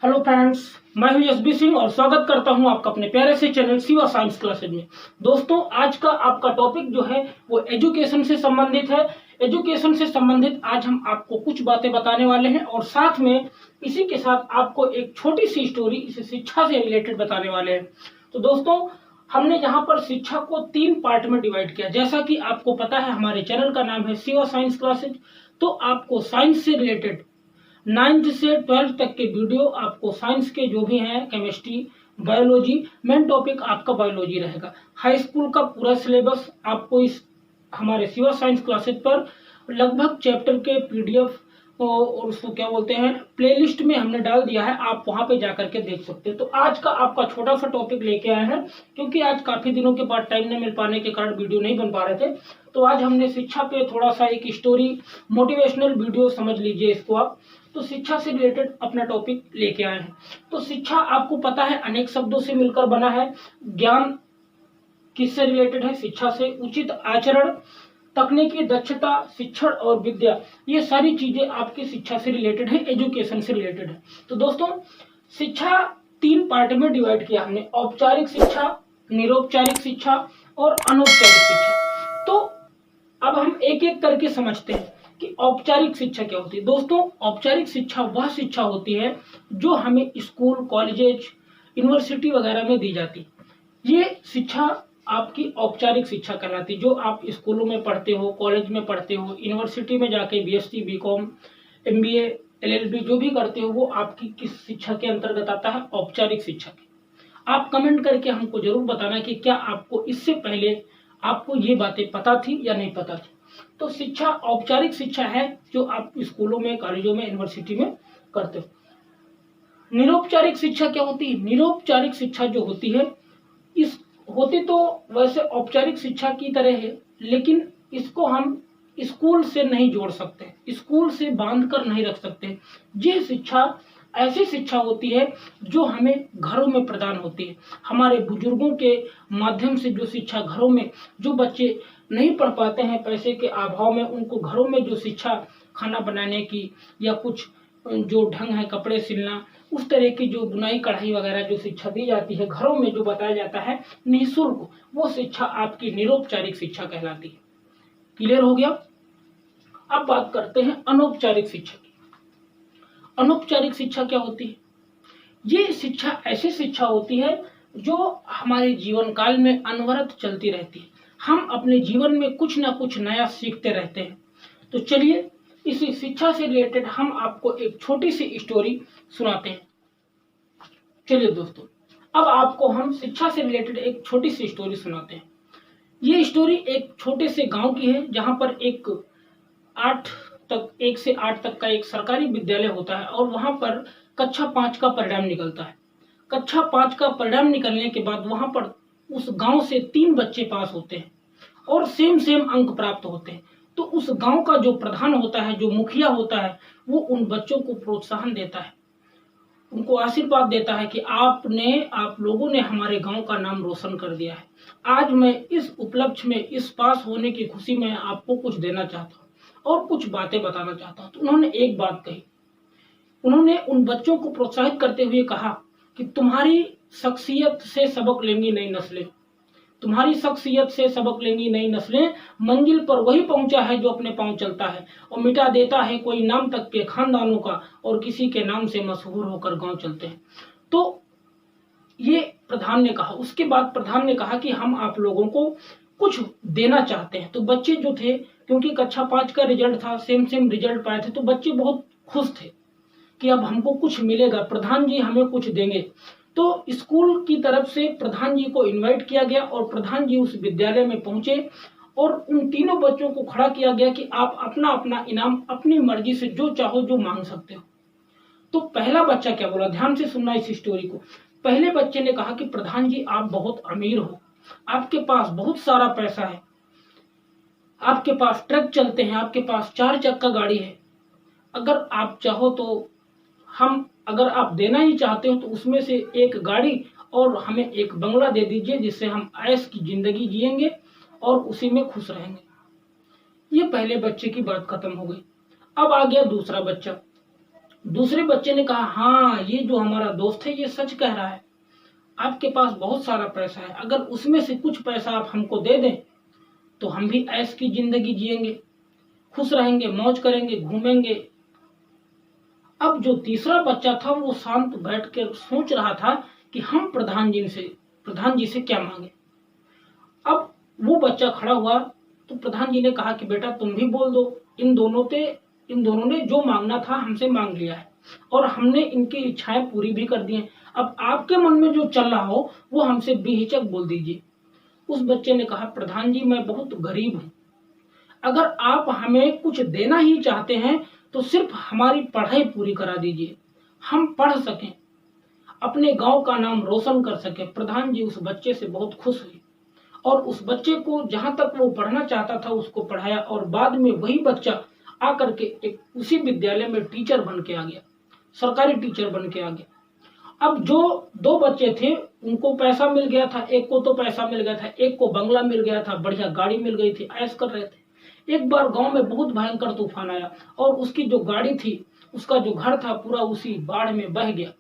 Hello friends, मैं हूं SB Singh और स्वागत करता हूं आपका अपने प्यारे से चैनल शिवा साइंस क्लासेज में। दोस्तों, आज का आपका टॉपिक जो है वो एजुकेशन से संबंधित है। एजुकेशन से संबंधित आज हम आपको कुछ बातें बताने वाले हैं और साथ में इसी के साथ आपको एक छोटी सी स्टोरी इस शिक्षा से रिलेटेड बताने वाले हैं। तो दोस्तों, हमने यहाँ पर शिक्षा को 3 पार्ट में डिवाइड किया। जैसा कि आपको पता है, हमारे चैनल का नाम है शिवा साइंस क्लासेज। तो आपको साइंस से रिलेटेड 9th से 12th तक के वीडियो, आपको साइंस के जो भी हैं, केमिस्ट्री, बायोलॉजी, मेन टॉपिक आपका बायोलॉजी रहेगा। हाई स्कूल का पूरा सिलेबस आपको इस हमारे शिवा साइंस क्लासेस पर लगभग चैप्टर के पीडीएफ और उसको क्या बोलते हैं, प्लेलिस्ट में हमने डाल दिया है। आप वहां पे जाकर के देख सकते हैं। तो आज का आपका छोटा सा टॉपिक लेके आए हैं, क्योंकि आज काफी दिनों के बाद टाइम नहीं मिल पाने के कारण वीडियो नहीं बन पा रहे थे। तो आज हमने शिक्षा पे थोड़ा सा एक स्टोरी, मोटिवेशनल वीडियो समझ लीजिए इसको आप। तो शिक्षा से रिलेटेड अपना टॉपिक लेके आए हैं। तो शिक्षा आपको पता है अनेक शब्दों से मिलकर बना है। ज्ञान किससे रिलेटेड है? शिक्षा से। उचित आचरण, तकनीकी दक्षता, शिक्षण और विद्या, ये सारी चीजें आपकी शिक्षा से रिलेटेड है, एजुकेशन से रिलेटेड है। तो दोस्तों, शिक्षा 3 पार्ट में डिवाइड किया हमने: औपचारिक शिक्षा, निरौपचारिक शिक्षा और अनौपचारिक शिक्षा। तो अब हम एक एक करके समझते हैं कि औपचारिक शिक्षा क्या होती है। दोस्तों, औपचारिक शिक्षा वह शिक्षा होती है जो हमें स्कूल, कॉलेज, यूनिवर्सिटी वगैरह में दी जाती है। ये शिक्षा आपकी औपचारिक शिक्षा कहलाती है, जो आप स्कूलों में पढ़ते हो, कॉलेज में पढ़ते हो, यूनिवर्सिटी में जाके बीएससी, बीकॉम, एमबीए, एलएलबी जो भी करते हो, वो आपकी किस शिक्षा के अंतर्गत आता है? औपचारिक शिक्षा के। आप कमेंट करके हमको जरूर बताना कि क्या आपको इससे पहले आपको ये बातें पता थी या नहीं पता थी। तो शिक्षा औपचारिक शिक्षा है जो आप स्कूलों में, कॉलेजों में, यूनिवर्सिटी में करते हो। निरौपचारिक शिक्षा क्या होती है? निरौपचारिक शिक्षा जो होती है, इस होती तो वैसे औपचारिक शिक्षा की तरह है, लेकिन इसको हम स्कूल से नहीं जोड़ सकते, स्कूल से बांध कर नहीं रख सकते। ये शिक्षा ऐसी शिक्षा होती है जो हमें घरों में प्रदान होती है। हमारे बुजुर्गों के माध्यम से जो शिक्षा घरों में, जो बच्चे नहीं पढ़ पाते हैं पैसे के अभाव में, उनको घरों में जो शिक्षा, खाना बनाने की या कुछ जो ढंग है कपड़े सिलना, उस तरह की जो बुनाई कढ़ाई वगैरह जो शिक्षा दी जाती है घरों में, जो बताया जाता है निःशुल्क, वो शिक्षा आपकी निरौपचारिक शिक्षा कहलाती है। क्लियर हो गया? अब बात करते हैं अनौपचारिक शिक्षा की। अनौपचारिक शिक्षा क्या होती है? ये शिक्षा ऐसी शिक्षा होती है जो हमारे जीवन काल में अनवरत चलती रहती है। हम अपने जीवन में कुछ ना कुछ नया सीखते रहते हैं। तो चलिए, इसी शिक्षा से रिलेटेड हम आपको एक छोटी सी स्टोरी सुनाते हैं। चलिए दोस्तों, अब आपको हम शिक्षा से रिलेटेड एक छोटी सी स्टोरी सुनाते हैं। ये स्टोरी एक छोटे से गांव की है, जहां पर एक 1 से 8 तक का एक सरकारी विद्यालय होता है और वहां पर कक्षा 5 का परिणाम निकलता है। कक्षा 5 का परिणाम निकलने के बाद वहां पर उस गांव से 3 बच्चे पास होते हैं और सेम अंक प्राप्त होते हैं। तो उस गांव का जो प्रधान होता है, जो मुखिया होता है, वो उन बच्चों को प्रोत्साहन देता है, उनको आशीर्वाद देता है कि आप लोगों ने हमारे गांव का नाम रोशन कर दिया है। आज मैं इस उपलक्ष्य में, इस पास होने की खुशी में आपको कुछ देना चाहता हूँ और कुछ बातें बताना चाहता हूँ। तो उन्होंने एक बात कही। उन्होंने उन बच्चों को प्रोत्साहित करते हुए कहा कि तुम्हारी शख्सियत से सबक लेंगी नई नस्लें, तुम्हारी शख्सियत से सबक लेंगी नई नस्लें। मंजिल पर वही पहुंचा है जो अपने पांव चलता है और मिटा देता है कोई नाम तक के खानदानों का, और किसी के नाम से मशहूर होकर गांव चलते हैं। तो ये प्रधान ने कहा। उसके बाद प्रधान ने कहा कि हम आप लोगों को कुछ देना चाहते हैं। तो बच्चे जो थे, क्योंकि कक्षा 5 का रिजल्ट था, सेम रिजल्ट पाए थे, तो बच्चे बहुत खुश थे कि अब हमको कुछ मिलेगा, प्रधान जी हमें कुछ देंगे। तो स्कूल की तरफ से प्रधान जी को इनवाइट किया गया और प्रधान जी उस विद्यालय में पहुंचे और उन तीनों बच्चों को खड़ा किया गया कि आप अपना अपना इनाम अपनी मर्जी से जो चाहो जो मांग सकते हो। तो पहला बच्चा क्या बोला? ध्यान से सुनना इस स्टोरी को। पहले बच्चे ने कहा कि प्रधान जी, आप बहुत अमीर हो, आपके पास बहुत सारा पैसा है, आपके पास ट्रक चलते हैं, आपके पास 4 चक्का गाड़ी है, अगर आप चाहो तो अगर आप देना ही चाहते हो तो उसमें से एक गाड़ी और हमें एक बंगला दे दीजिए, जिससे हम ऐश की जिंदगी जिएंगे और उसी में खुश रहेंगे। ये पहले बच्चे की बात खत्म हो गई। अब आ गया दूसरा बच्चा। दूसरे बच्चे ने कहा, हाँ ये जो हमारा दोस्त है ये सच कह रहा है, आपके पास बहुत सारा पैसा है, अगर उसमें से कुछ पैसा आप हमको दे दें तो हम भी ऐश की जिंदगी जिएंगे, खुश रहेंगे, मौज करेंगे, घूमेंगे। अब जो तीसरा बच्चा था वो शांत बैठ कर सोच रहा था कि हम प्रधान जी से क्या मांगे। अब वो बच्चा खड़ा हुआ तो प्रधान जी ने कहा कि बेटा तुम भी बोल दो, इन दोनों ने जो मांगना था हमसे मांग लिया है और हमने इनकी इच्छाएं पूरी भी कर दी हैं। अब आपके मन में जो चल रहा हो वो हमसे बेहिचक बोल दीजिए। उस बच्चे ने कहा, प्रधान जी मैं बहुत गरीब हूं, अगर आप हमें कुछ देना ही चाहते हैं तो सिर्फ हमारी पढ़ाई पूरी करा दीजिए, हम पढ़ सकें, अपने गांव का नाम रोशन कर सकें। प्रधान जी उस बच्चे से बहुत खुश हुए और उस बच्चे को जहां तक वो पढ़ना चाहता था उसको पढ़ाया और बाद में वही बच्चा आकर के एक उसी विद्यालय में टीचर बन के आ गया, सरकारी टीचर बन के आ गया। अब जो दो बच्चे थे उनको पैसा मिल गया था, एक को तो पैसा मिल गया था, एक को बंगला मिल गया था, बढ़िया गाड़ी मिल गई थी, ऐश कर रहे थे। एक बार गांव में बहुत भयंकर तूफान आया और उसकी जो गाड़ी थी, उसका जो घर था, पूरा उसी बाढ़ में बह गया।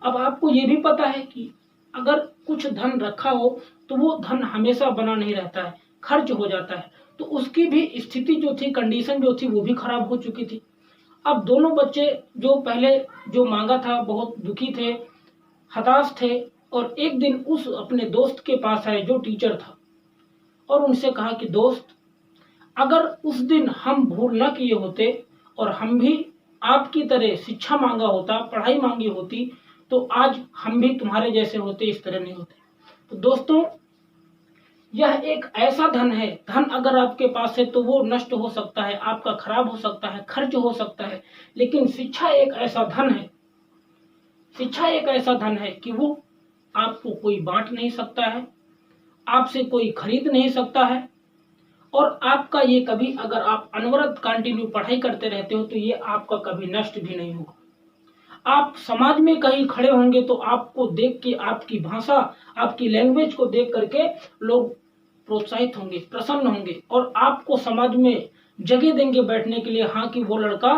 अब आपको ये भी पता है कि अगर कुछ धन रखा हो तो वो धन हमेशा बना नहीं रहता है, खर्च हो जाता है। तो उसकी भी स्थिति जो थी, कंडीशन जो थी वो भी खराब हो चुकी थी। अब दोनों बच्चे जो पहले जो मांगा था बहुत दुखी थे, हताश थे और एक दिन उस अपने दोस्त के पास आए जो टीचर था और उनसे कहा कि दोस्त, अगर उस दिन हम भूल न किए होते और हम भी आपकी तरह शिक्षा मांगा होता, पढ़ाई मांगी होती, तो आज हम भी तुम्हारे जैसे होते, इस तरह नहीं होते। तो दोस्तों यह एक ऐसा धन है, धन अगर आपके पास है तो वो नष्ट हो सकता है, आपका खराब हो सकता है, खर्च हो सकता है, लेकिन शिक्षा एक ऐसा धन है, शिक्षा एक ऐसा धन है कि वो आपको कोई बांट नहीं सकता है, आपसे कोई खरीद नहीं सकता है और आपका ये कभी, अगर आप अनवरत कंटिन्यू पढ़ाई करते रहते हो तो ये आपका कभी नष्ट भी नहीं होगा। आप समाज में कहीं खड़े होंगे तो आपको देख के, आपकी भाषा, आपकी लैंग्वेज को देख करके लोग प्रोत्साहित होंगे, प्रसन्न होंगे और आपको समाज में जगह देंगे बैठने के लिए। हाँ कि वो लड़का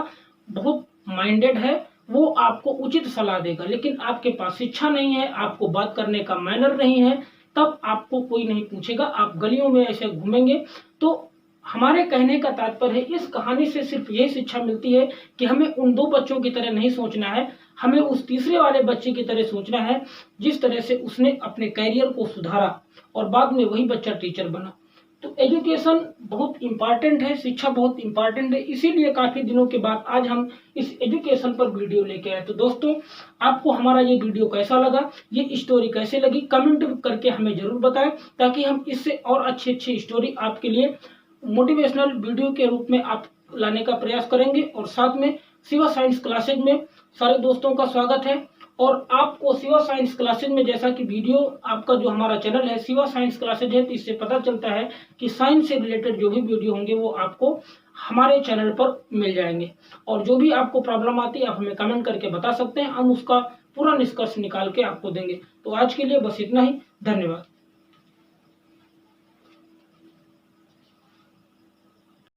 बहुत माइंडेड है, वो आपको उचित सलाह देगा। लेकिन आपके पास शिक्षा नहीं है, आपको बात करने का मैनर नहीं है, तब आपको कोई नहीं पूछेगा, आप गलियों में ऐसे घूमेंगे। तो हमारे कहने का तात्पर्य है, इस कहानी से सिर्फ यही शिक्षा मिलती है कि हमें उन दो बच्चों की तरह नहीं सोचना है, हमें उस तीसरे वाले बच्चे की तरह सोचना है जिस तरह से उसने अपने कैरियर को सुधारा और बाद में वही बच्चा टीचर बना। तो एजुकेशन बहुत इंपॉर्टेंट है, शिक्षा बहुत इंपॉर्टेंट है, इसीलिए काफी दिनों के बाद आज हम इस एजुकेशन पर वीडियो लेके आए। तो दोस्तों आपको हमारा ये वीडियो कैसा लगा, ये स्टोरी कैसे लगी, कमेंट करके हमें जरूर बताएं ताकि हम इससे और अच्छी स्टोरी आपके लिए मोटिवेशनल वीडियो के रूप में आप लाने का प्रयास करेंगे। और साथ में शिवा साइंस क्लासेज में सारे दोस्तों का स्वागत है। और आपको शिवा साइंस क्लासेज में, जैसा कि वीडियो आपका जो हमारा चैनल है शिवा साइंस क्लासेज है, तो इससे पता चलता है कि साइंस से रिलेटेड जो भी वीडियो होंगे वो आपको हमारे चैनल पर मिल जाएंगे। और जो भी आपको प्रॉब्लम आती है आप हमें कमेंट करके बता सकते हैं, हम उसका पूरा निष्कर्ष निकाल के आपको देंगे। तो आज के लिए बस इतना ही, धन्यवाद।